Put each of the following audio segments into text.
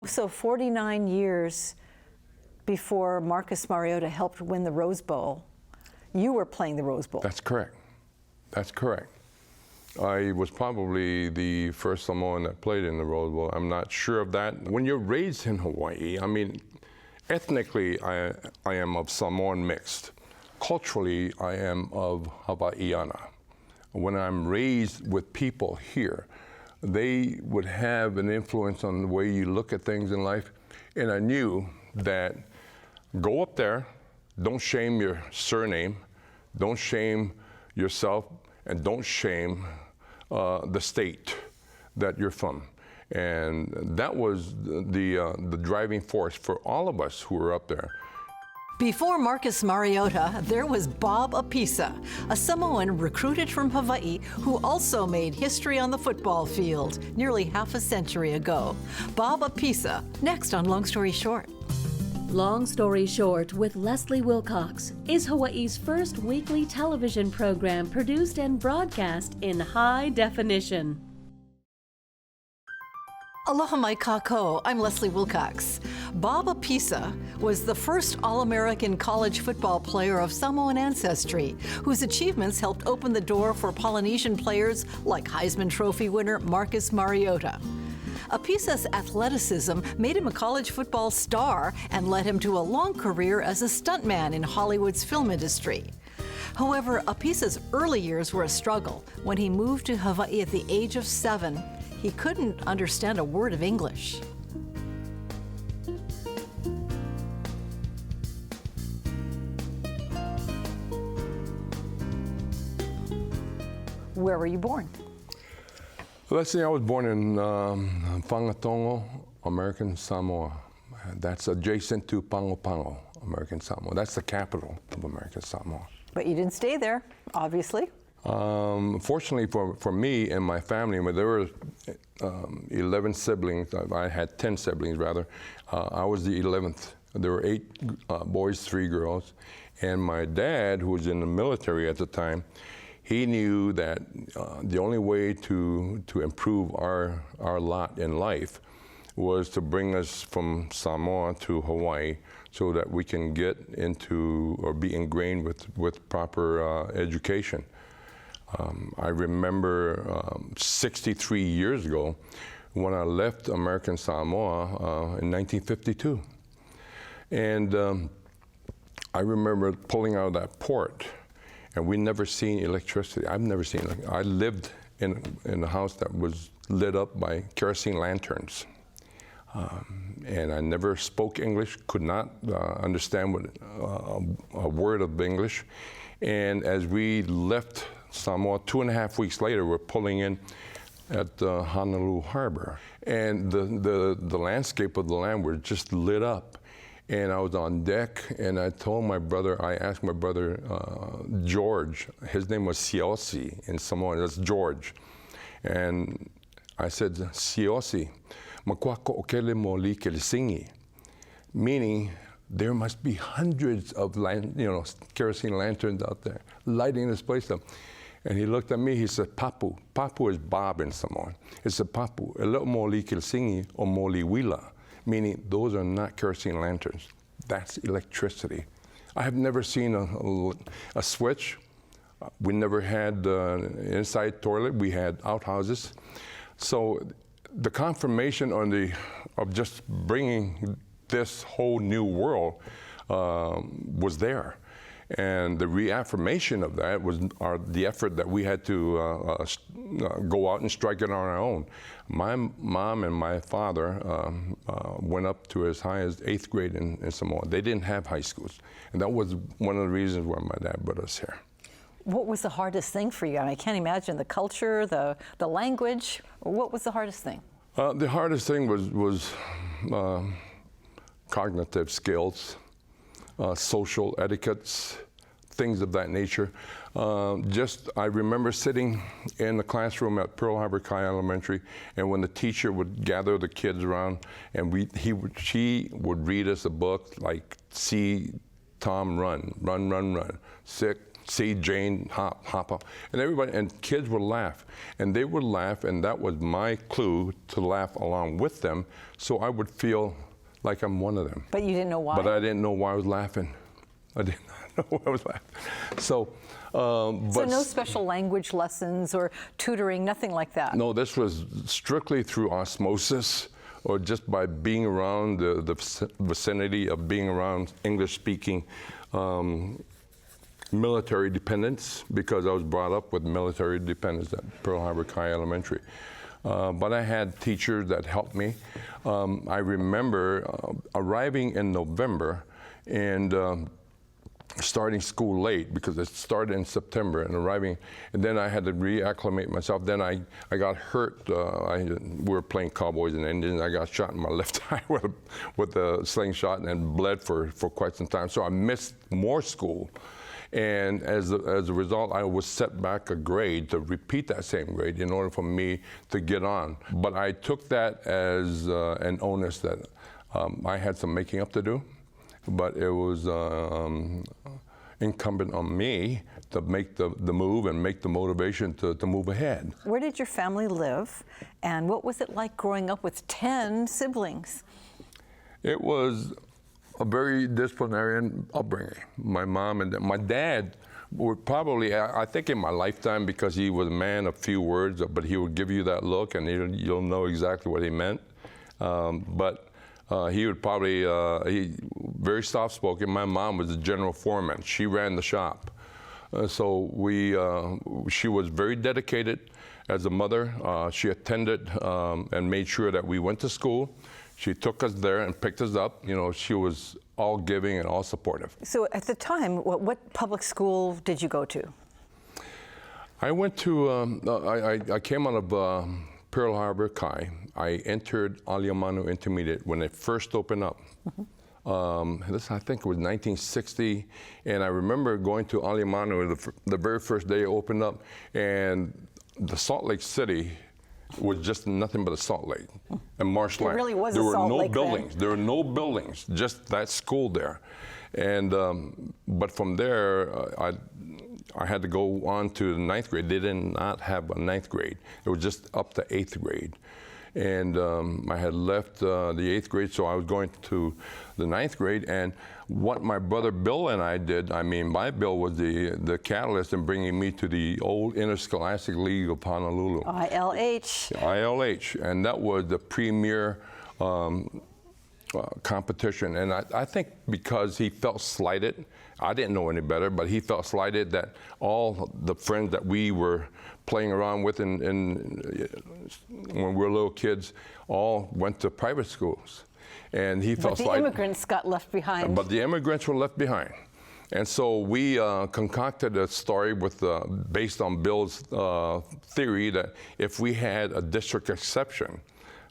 So 49 years before Marcus Mariota helped win the Rose Bowl, you were playing the Rose Bowl. That's correct. That's correct. I was probably the first Samoan that played in the Rose Bowl. I'm not sure of that. When you're raised in Hawaii, I mean, ethnically, I am of Samoan mixed. Culturally, I am of Hawaiiana. When I'm raised with people here, they would have an influence on the way you look at things in life. And I knew that go up there, don't shame your surname, don't shame yourself, and don't shame the state that you're from. And that was the driving force for all of us who were up there. Before Marcus Mariota, there was Bob Apisa, a Samoan recruited from Hawaii who also made history on the football field nearly half a century ago. Bob Apisa, next on Long Story Short. Long Story Short with Leslie Wilcox is Hawaii's first weekly television program produced and broadcast in high definition. Aloha mai kako, I'm Leslie Wilcox. Bob Apisa was the first All-American college football player of Samoan ancestry, whose achievements helped open the door for Polynesian players like Heisman Trophy winner Marcus Mariota. Apisa's athleticism made him a college football star and led him to a long career as a stuntman in Hollywood's film industry. However, Apisa's early years were a struggle. When he moved to Hawaii at the age of 7, he couldn't understand a word of English. Where were you born? Let's see, I was born in Whangatongo, American Samoa. That's adjacent to Pago Pago, American Samoa. That's the capital of American Samoa. But you didn't stay there, obviously. Fortunately for me and my family, there were 11 siblings. I had 10 siblings, rather. I was the 11th. There were 8 boys, 3 girls. And my dad, who was in the military at the time, he knew that the only way to improve our lot in life was to bring us from Samoa to Hawaii so that we can get into or be ingrained with proper education. I remember 63 years ago when I left American Samoa in 1952. And I remember pulling out of that port, and we never seen electricity. I've never seen it. I lived in a house that was lit up by kerosene lanterns. And I never spoke English, could not understand a word of English. And as we left Samoa, 2.5 weeks later, we're pulling in at Honolulu Harbor. And the landscape of the land was just lit up. And I was on deck, and I told my brother, I asked my brother, George, his name was Siosi in Samoan, that's George. And I said, Siosi, makuako okele mo li kelisingi, meaning there must be hundreds of kerosene lanterns out there lighting this place up. And he looked at me, he said, Papu. Papu is Bob in Samoan. He said, Papu, elo mo li kelisingi o mo li wila, meaning those are not kerosene lanterns. That's electricity. I have never seen a switch. We never had an inside toilet. We had outhouses. So the confirmation of just bringing this whole new world was there. And the reaffirmation of that was the effort that we had to go out and strike it on our own. My mom and my father went up to as high as 8th grade in Samoa. They didn't have high schools. And that was one of the reasons why my dad brought us here. What was the hardest thing for you? I can't imagine the culture, the language. What was the hardest thing? The hardest thing was cognitive skills, social etiquettes, things of that nature. I remember sitting in the classroom at Pearl Harbor Kai Elementary, and when the teacher would gather the kids around, and she would read us a book like "See Tom run, run, run, run, see Jane hop, hop, hop. And everybody, and kids would laugh. And they would laugh, and that was my clue to laugh along with them, so I would feel like I'm one of them. But you didn't know why? But I didn't know why I was laughing. I did not know why I was laughing. So no special language lessons or tutoring, nothing like that? No, this was strictly through osmosis, or just by being around the vicinity of being around English-speaking military dependents, because I was brought up with military dependents at Pearl Harbor High Elementary. But I had teachers that helped me. I remember arriving in November and starting school late, because it started in September, and arriving, and then I had to reacclimate myself. Then I got hurt. We were playing Cowboys and Indians. I got shot in my left eye with a slingshot and bled for quite some time. So I missed more school. And as a result, I was set back a grade to repeat that same grade in order for me to get on. But I took that as an onus that I had some making up to do. But it was incumbent on me to make the move and make the motivation to move ahead. Where did your family live, and what was it like growing up with 10 siblings? It was a very disciplinarian upbringing. My mom and my dad would probably, I think in my lifetime, because he was a man of few words, but he would give you that look and you'll know exactly what he meant. He would probably, very soft-spoken. My mom was the general foreman. She ran the shop. She was very dedicated as a mother. She attended and made sure that we went to school. She took us there and picked us up. You know, she was all giving and all supportive. So at the time, what public school did you go to? I went to, I came out of Pearl Harbor High. I entered Aliamanu Intermediate when it first opened up. Mm-hmm. This, I think it was 1960, and I remember going to Aliamanu the very first day it opened up, and the Salt Lake City was just nothing but a salt lake and marshland. It really was there a were salt no lake buildings. then. There were no buildings, just that school there. And but from there, I had to go on to the 9th grade. They did not have a 9th grade. It was just up to 8th grade. And I had left the 8th grade, so I was going to the 9th grade. And what my brother Bill and I did, I mean, my Bill was the catalyst in bringing me to the old Interscholastic League of Honolulu. ILH. ILH, and that was the premier competition. And I think because he felt slighted, I didn't know any better, but he felt slighted that all the friends that we were playing around with when we were little kids all went to private schools. And he felt But the immigrants got left behind. But the immigrants were left behind. And so we concocted a story based on Bill's theory that if we had a district exception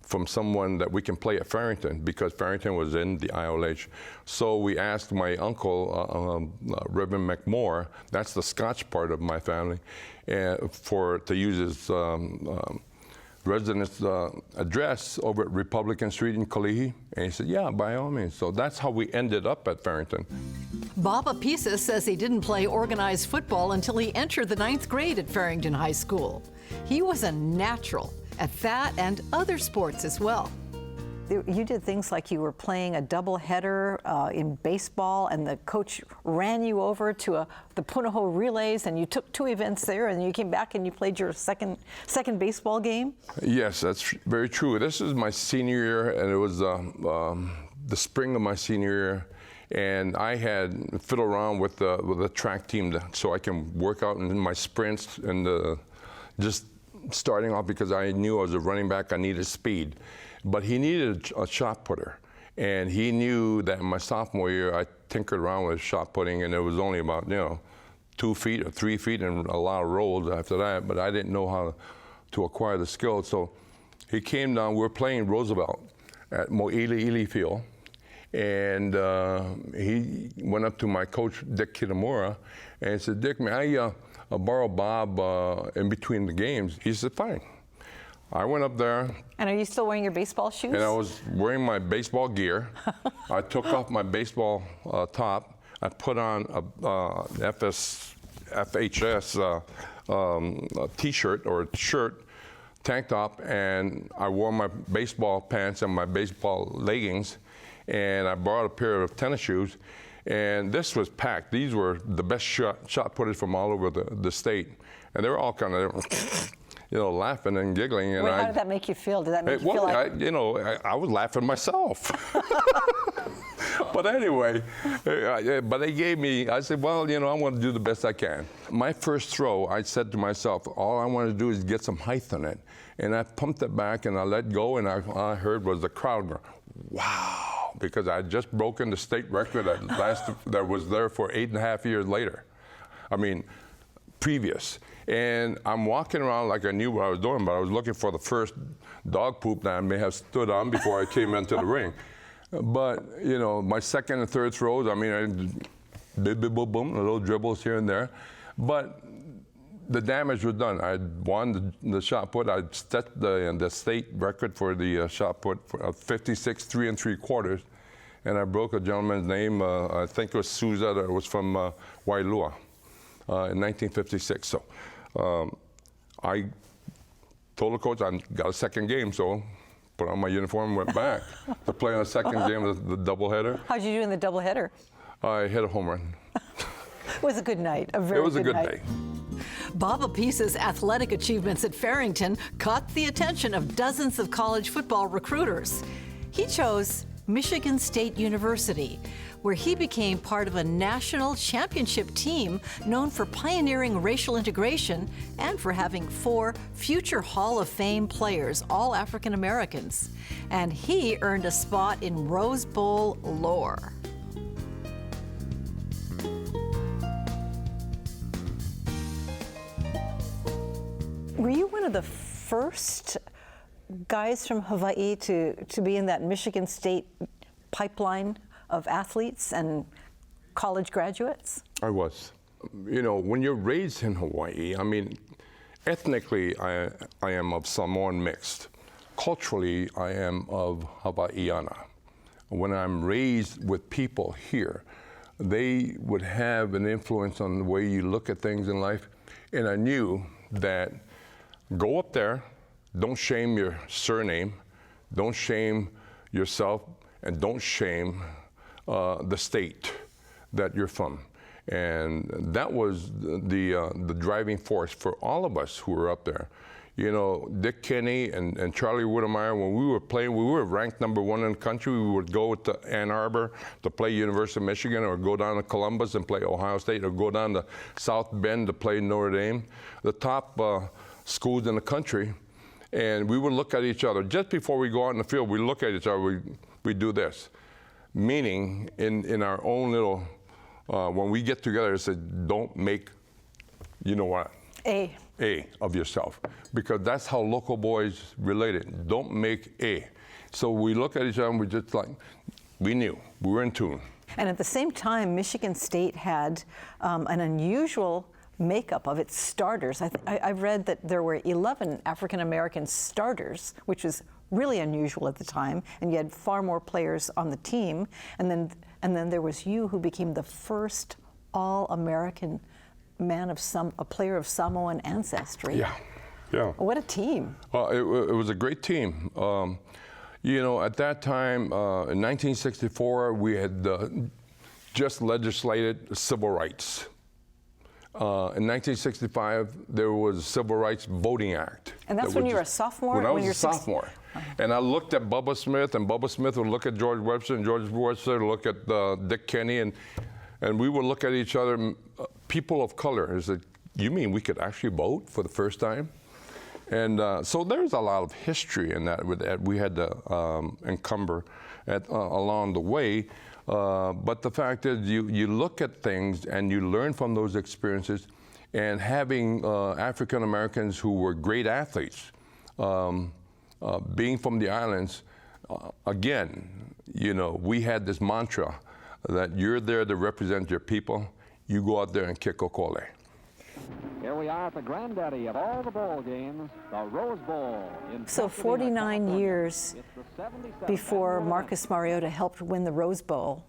from someone that we can play at Farrington, because Farrington was in the ILH. So we asked my uncle, Reverend McMore, that's the Scotch part of my family, to use his residence address over at Republican Street in Kalihi. And he said, yeah, by all means. So that's how we ended up at Farrington. Bob Apisa says he didn't play organized football until he entered the 9th grade at Farrington High School. He was a natural at that and other sports as well. You did things like you were playing a doubleheader in baseball, and the coach ran you over to the Punahou relays, and you took 2 events there, and you came back and you played your second baseball game? Yes, that's very true. This is my senior year, and it was the spring of my senior year, and I had fiddled around with the track team so I can work out in my sprints and just starting off, because I knew I was a running back, I needed speed. But he needed a shot putter. And he knew that in my sophomore year, I tinkered around with shot putting, and it was only about, 2 feet or 3 feet and a lot of rolls after that, but I didn't know how to acquire the skill. So he came down, we were playing Roosevelt at Mo'ili Field, and he went up to my coach, Dick Kitamura, and he said, Dick, may I borrow Bob in between the games? He said, fine. I went up there. And are you still wearing your baseball shoes? And I was wearing my baseball gear. I took off my baseball top. I put on a FS FHS T-shirt or shirt, tank top, and I wore my baseball pants and my baseball leggings, and I bought a pair of tennis shoes, and this was packed. These were the best shot putters from all over the state, and they were all kind of, laughing and giggling. And Wait, how did that make you feel? Did that make you feel like... I was laughing myself. But anyway, but they gave me, I said, well, I want to do the best I can. My first throw, I said to myself, all I want to do is get some height on it. And I pumped it back and I let go, and all I heard was the crowd go, wow, because I had just broken the state record that was there for 8.5 years later. I mean, previous. And I'm walking around like I knew what I was doing, but I was looking for the first dog poop that I may have stood on before I came into the ring. But, my second and third throws, I mean, boom, boom, little dribbles here and there. But the damage was done. I won the shot put. I set the state record for the shot put for 56 3 3/4, and I broke a gentleman's name. I think it was Souza, that was from Wailua in 1956. So I told the coach I got a second game, so put on my uniform and went back to play on the second game of the doubleheader. How'd you do in the doubleheader? I hit a home run. It was a good night, a very good night. It was a good day. Bob Apisa's athletic achievements at Farrington caught the attention of dozens of college football recruiters. He chose Michigan State University, where he became part of a national championship team known for pioneering racial integration and for having 4 future Hall of Fame players, all African Americans. And he earned a spot in Rose Bowl lore. Were you one of the first guys from Hawaii to be in that Michigan State pipeline of athletes and college graduates? I was. When you're raised in Hawaii, I mean, ethnically, I am of Samoan mixed. Culturally, I am of Hawaiiana. When I'm raised with people here, they would have an influence on the way you look at things in life. And I knew that go up there, don't shame your surname, don't shame yourself, and don't shame the state that you're from. And that was the driving force for all of us who were up there. Dick Kenny and Charlie Whittemire, when we were playing, we were ranked #1 in the country. We would go to Ann Arbor to play University of Michigan, or go down to Columbus and play Ohio State, or go down to South Bend to play Notre Dame, the top schools in the country. And we would look at each other. Just before we go out in the field, we look at each other, we do this. Meaning, in our own little, when we get together, it says, don't make, A of yourself. Because that's how local boys related. Don't make A. So we look at each other and we just like, we knew, we were in tune. And at the same time, Michigan State had an unusual makeup of its starters. I've read that there were 11 African American starters, which was really unusual at the time, and you had far more players on the team. And then there was you, who became the first All-American a player of Samoan ancestry. Yeah. What a team. It was a great team. At that time, in 1964, we had just legislated civil rights. In 1965, there was a Civil Rights Voting Act. And that's when you were a sophomore? When I was a sophomore. And I looked at Bubba Smith, and Bubba Smith would look at George Webster, and George Webster would look at Dick Kenny, and we would look at each other, people of color. I said, you mean we could actually vote for the first time? And so there's a lot of history in that we had to encumber along the way. But the fact is, you look at things and you learn from those experiences. And having African Americans who were great athletes, being from the islands, again, we had this mantra that you're there to represent your people. You go out there and kick okole. Here we are at the granddaddy of all the bowl games, the Rose Bowl. So 49 years before Marcus Mariota helped win the Rose Bowl,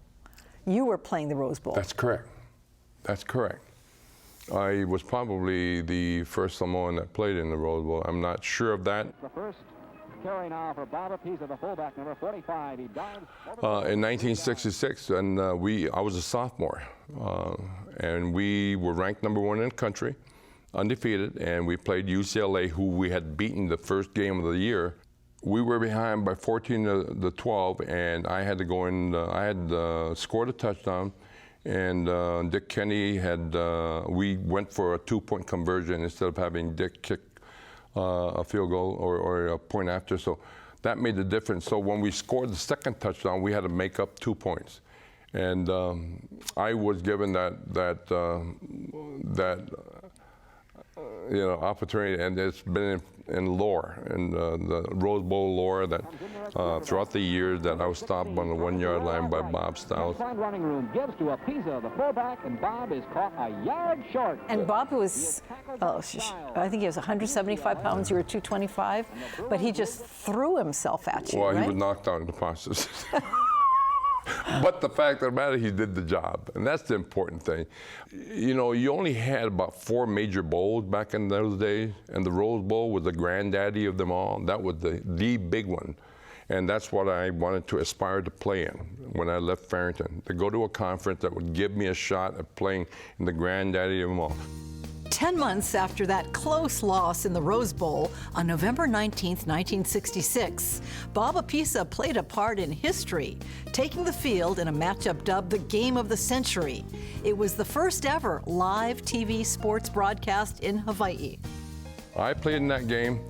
you were playing the Rose Bowl. That's correct. That's correct. I was probably the first Samoan that played in the Rose Bowl. I'm not sure of that. The first carry now for Bob Apisa, the fullback, number 45. He dives In 1966, and I was a sophomore, and we were ranked #1 in the country, undefeated, and we played UCLA, who we had beaten the first game of the year. We were behind by 14 to 12, and I had to go in. I had scored a touchdown, and Dick Kenny had. We went for a 2-point conversion instead of having Dick kick a field goal or a point after. So that made the difference. So when we scored the second touchdown, we had to make up 2 points, and I was given that opportunity, and it's been in lore, in the Rose Bowl lore, that throughout the years that I was stopped on the 1-yard line by Bob Stiles. Running room gives to Apisa, the fullback, and Bob is caught a yard short. And Bob was, I think he was 175 pounds, you were 225, but he just threw himself at you, Well, right? he was knocked out in the process. But the fact of the matter, he did the job, and that's the important thing. You know, you only had about 4 major bowls back in those days, and the Rose Bowl was the granddaddy of them all. That was the big one, and that's what I wanted to aspire to play in when I left Farrington, to go to a conference that would give me a shot at playing in the granddaddy of them all. 10 months after that close loss in the Rose Bowl on November 19, 1966, Bob Apisa played a part in history, taking the field in a matchup dubbed the Game of the Century. It was the first ever live TV sports broadcast in Hawaii. I played in that game,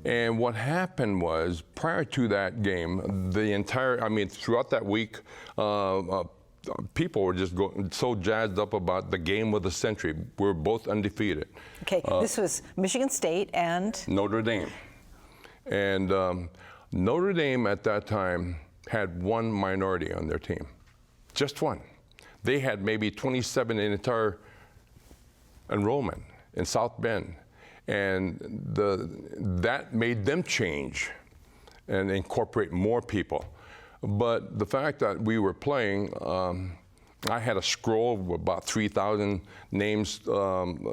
and what happened was, prior to that game, throughout that week, people were just so jazzed up about the game of the century. We were both undefeated. Okay, this was Michigan State and? Notre Dame. And Notre Dame at that time had 1 minority on their team, just 1. They had maybe 27 in entire enrollment in South Bend. And that made them change and incorporate more people. But the fact that we were playing, I had a scroll with about 3,000 names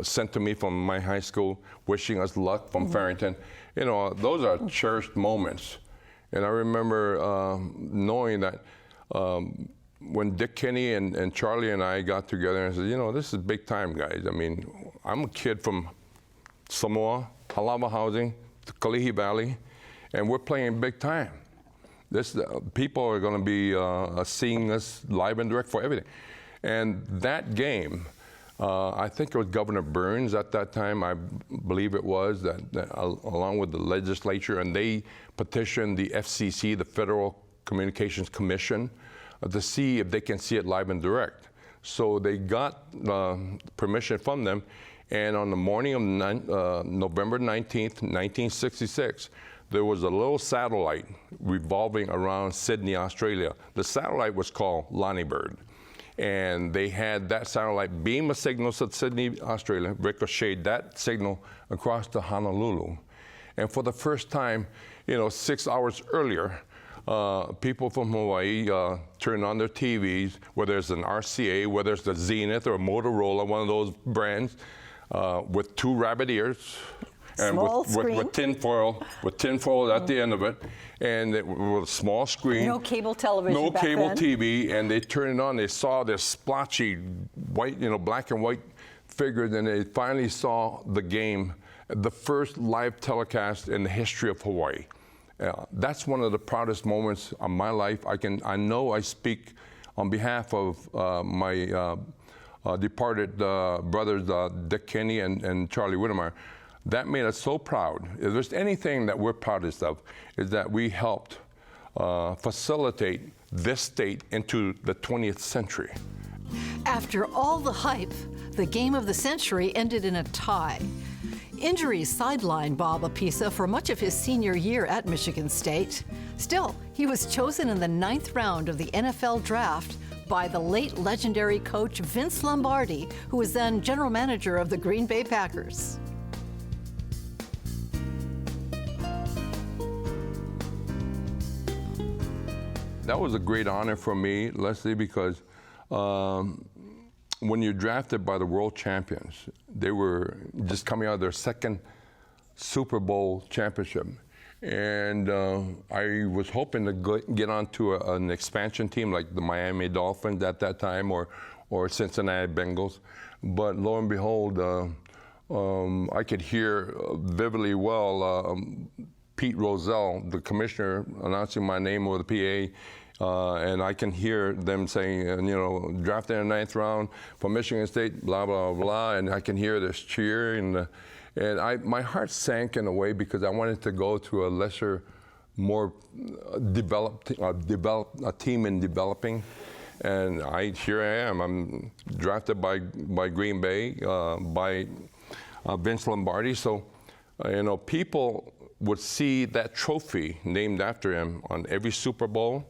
sent to me from my high school, wishing us luck from Farrington. You know, those are cherished moments. And I remember knowing that when Dick Kenny and Charlie and I got together and said, you know, this is big time, guys. I mean, I'm a kid from Samoa, Halawa Housing, the Kalihi Valley, and we're playing big time. People are going to be seeing us live and direct for everything. And that game, I think it was Governor Burns at that time, I believe it was, that along with the legislature, and they petitioned the FCC, the Federal Communications Commission, to see if they can see it live and direct. So they got permission from them, and on the morning of November 19th, 1966, there was a little satellite revolving around Sydney, Australia. The satellite was called Lonnie Bird. And they had that satellite beam a signal to Sydney, Australia, ricocheted that signal across to Honolulu. And for the first time, you know, 6 hours earlier, people from Hawaii turned on their TVs, whether it's an RCA, whether it's the Zenith or a Motorola, one of those brands, with 2 rabbit ears. And with tinfoil at the end of it, and with a small screen. No cable television No back cable then. TV, and they turned it on. They saw this splotchy white, you know, black and white figures, and they finally saw the game, the first live telecast in the history of Hawaii. That's one of the proudest moments of my life. I know I speak on behalf of my departed brothers, Dick Kenny and Charlie Whittemire. That made us so proud. If there's anything that we're proudest of, is that we helped facilitate this state into the 20th century. After all the hype, the Game of the Century ended in a tie. Injuries sidelined Bob Apisa for much of his senior year at Michigan State. Still, he was chosen in the 9th round of the NFL draft by the late legendary coach Vince Lombardi, who was then general manager of the Green Bay Packers. That was a great honor for me, Leslie, because when you're drafted by the world champions, they were just coming out of their second Super Bowl championship. And I was hoping to get onto an expansion team like the Miami Dolphins at that time or Cincinnati Bengals. But lo and behold, I could hear vividly well Pete Rozelle, the commissioner, announcing my name over the PA, and I can hear them saying, drafted in the 9th round from Michigan State, blah, blah, blah, and I can hear this cheer, and my heart sank in a way because I wanted to go to a lesser, more developed team in developing. And here I am. I'm drafted by Green Bay, by Vince Lombardi. So, people would see that trophy named after him on every Super Bowl,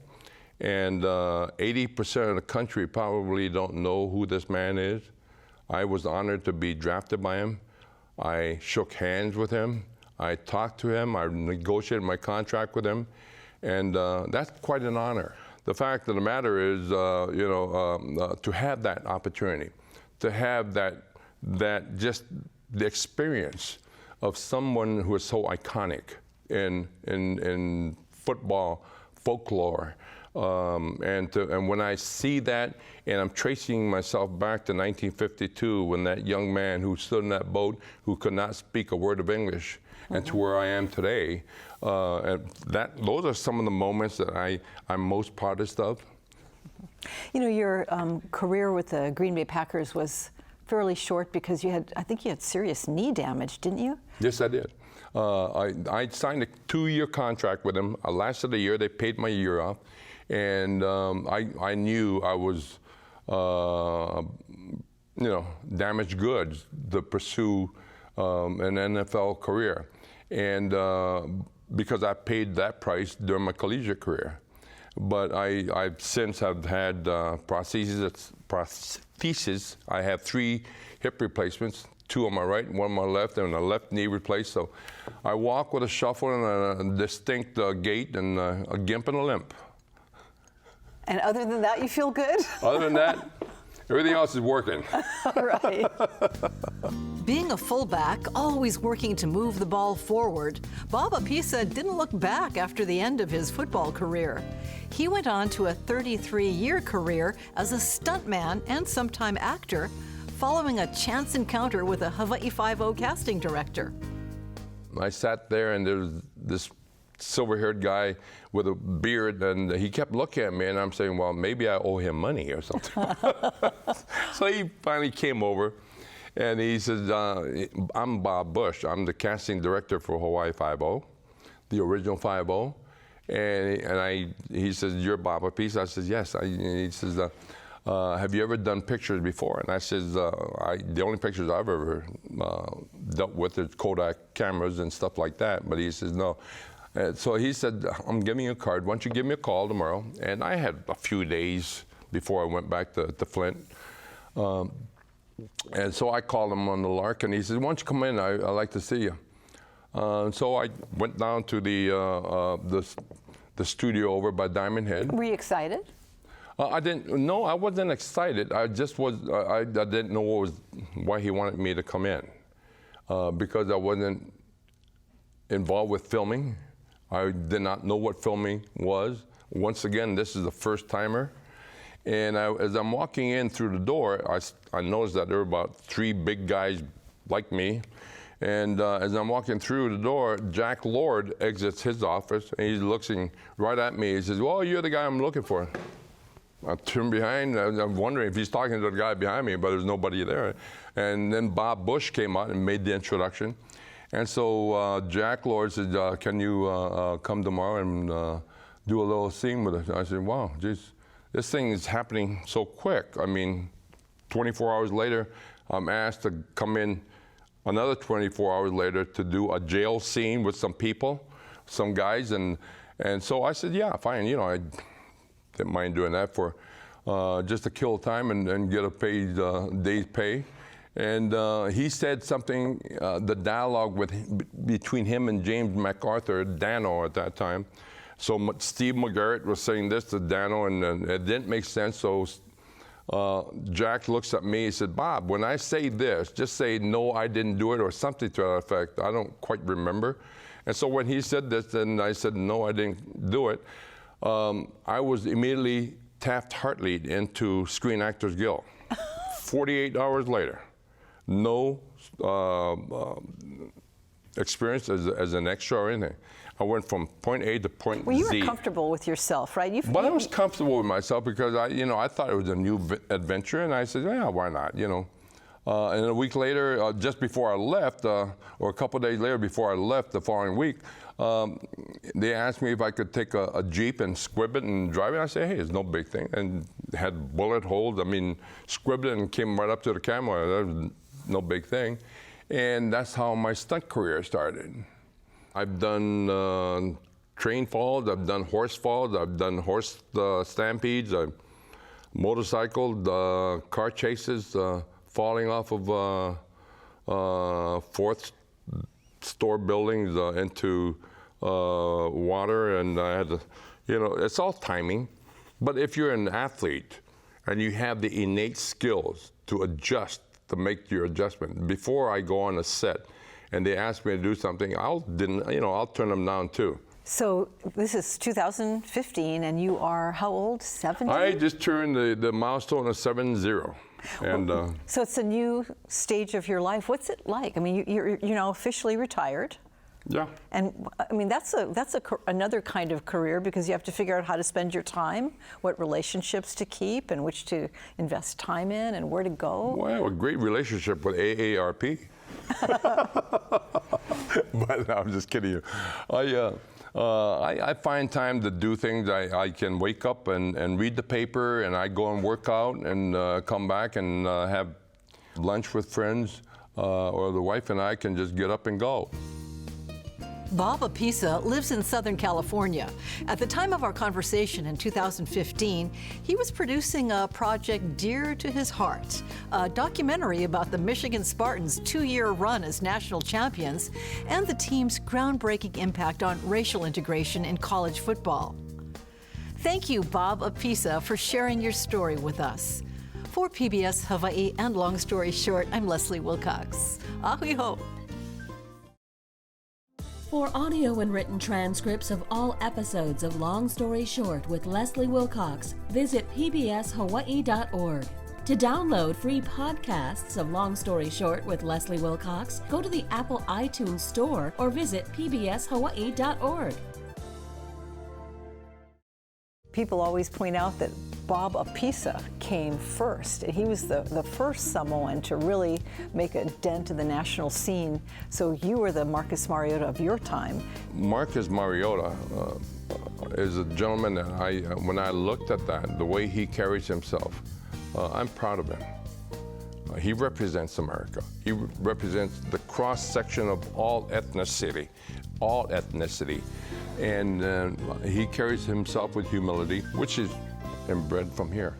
and 80% of the country probably don't know who this man is. I was honored to be drafted by him. I shook hands with him. I talked to him. I negotiated my contract with him, and that's quite an honor. The fact of the matter is, to have that opportunity, to have that just the experience of someone who is so iconic in football folklore, and when I see that, and I'm tracing myself back to 1952 when that young man who stood in that boat who could not speak a word of English, and to where I am today, and those are some of the moments that I'm most proudest of. Your career with the Green Bay Packers was fairly short because I think you had serious knee damage, didn't you? Yes, I did. I signed a 2-year contract with them. I lasted a year. They paid my year off. And I knew I was, damaged goods to pursue an NFL career. And because I paid that price during my collegiate career. But I since have had prostheses. I have 3 hip replacements, 2 on my right, 1 on my left, and a left knee replaced. So I walk with a shuffle and a distinct gait and a gimp and a limp. And other than that, you feel good? Other than that, everything else is working. Right. Being a fullback, always working to move the ball forward, Bob Apisa didn't look back after the end of his football career. He went on to a 33-year career as a stuntman and sometime actor, following a chance encounter with a Hawaii Five-0 casting director. I sat there and there was this silver-haired guy with a beard, and he kept looking at me, and I'm saying, well, maybe I owe him money or something. So he finally came over, and he says, I'm Bob Bush. I'm the casting director for Hawaii Five-0, the original Five-0. And he says, you're Bob Apisa? I says, yes. He says, have you ever done pictures before? And I says, the only pictures I've ever dealt with is Kodak cameras and stuff like that. But he says, no. So he said, I'm giving you a card. Why don't you give me a call tomorrow? And I had a few days before I went back to Flint. And so I called him on the lark, and he said, why don't you come in? I'd like to see you. So I went down to the studio over by Diamond Head. Were you excited? No, I wasn't excited. I just was, I didn't know why he wanted me to come in. Because I wasn't involved with filming. I did not know what filming was. Once again, this is a first timer. And as I'm walking in through the door, I noticed that there were about 3 big guys like me. And as I'm walking through the door, Jack Lord exits his office, and he's looking right at me. He says, well, you're the guy I'm looking for. I turn behind, I'm wondering if he's talking to the guy behind me, but there's nobody there. And then Bob Bush came out and made the introduction. And so Jack Lord said, can you come tomorrow and do a little scene with us? I said, wow, geez, this thing is happening so quick. I mean, 24 hours later, I'm asked to come in another 24 hours later to do a jail scene with some people, some guys. And so I said, yeah, fine. I didn't mind doing that for just to kill time and get a paid day's pay. And he said something, the dialogue between him and James MacArthur, Dano at that time. So Steve McGarrett was saying this to Dano, and it didn't make sense. So Jack looks at me, he said, Bob, when I say this, just say, no, I didn't do it, or something to that effect. I don't quite remember. And so when he said this, and I said, no, I didn't do it, I was immediately Taft-Hartley'd into Screen Actors Guild. 48 hours later, no experience as an extra or anything. I went from point A to point Z. Well, you were comfortable with yourself, right? I was comfortable with myself because I thought it was a new adventure, and I said, yeah, why not, And a week later, just before I left, or a couple days later before I left the following week, they asked me if I could take a Jeep and squib it and drive it. I said, hey, it's no big thing. And it had bullet holes. I mean, squibbed it and came right up to the camera. That was no big thing. And that's how my stunt career started. I've done train falls, I've done horse falls, I've done horse stampedes, I've motorcycled, car chases, falling off of fourth store buildings into water, and I had to, it's all timing. But if you're an athlete and you have the innate skills to adjust, to make your adjustment, before I go on a set and they ask me to do something, I'll turn them down too. So this is 2015, and you are how old? 70? I just turned the milestone of 70. And so it's a new stage of your life. What's it like? I mean, you're officially retired. Yeah. And I mean, that's another kind of career, because you have to figure out how to spend your time, what relationships to keep, and which to invest time in, and where to go. Well, a great relationship with AARP. But no, I'm just kidding you. I find time to do things. I can wake up and read the paper, and I go and work out, and come back and have lunch with friends, or the wife and I can just get up and go. Bob Apisa lives in Southern California. At the time of our conversation in 2015, he was producing a project dear to his heart, a documentary about the Michigan Spartans' 2-year run as national champions and the team's groundbreaking impact on racial integration in college football. Thank you, Bob Apisa, for sharing your story with us. For PBS Hawaii and Long Story Short, I'm Leslie Wilcox. Ahui ho. For audio and written transcripts of all episodes of Long Story Short with Leslie Wilcox, visit pbshawaii.org. To download free podcasts of Long Story Short with Leslie Wilcox, go to the Apple iTunes Store or visit pbshawaii.org. People always point out that Bob Apisa came first. He was the first Samoan to really make a dent in the national scene. So you were the Marcus Mariota of your time. Marcus Mariota is a gentleman that when I looked at that, the way he carries himself, I'm proud of him. He represents America. He represents the cross-section of all ethnicity. And he carries himself with humility, which is inbred from here.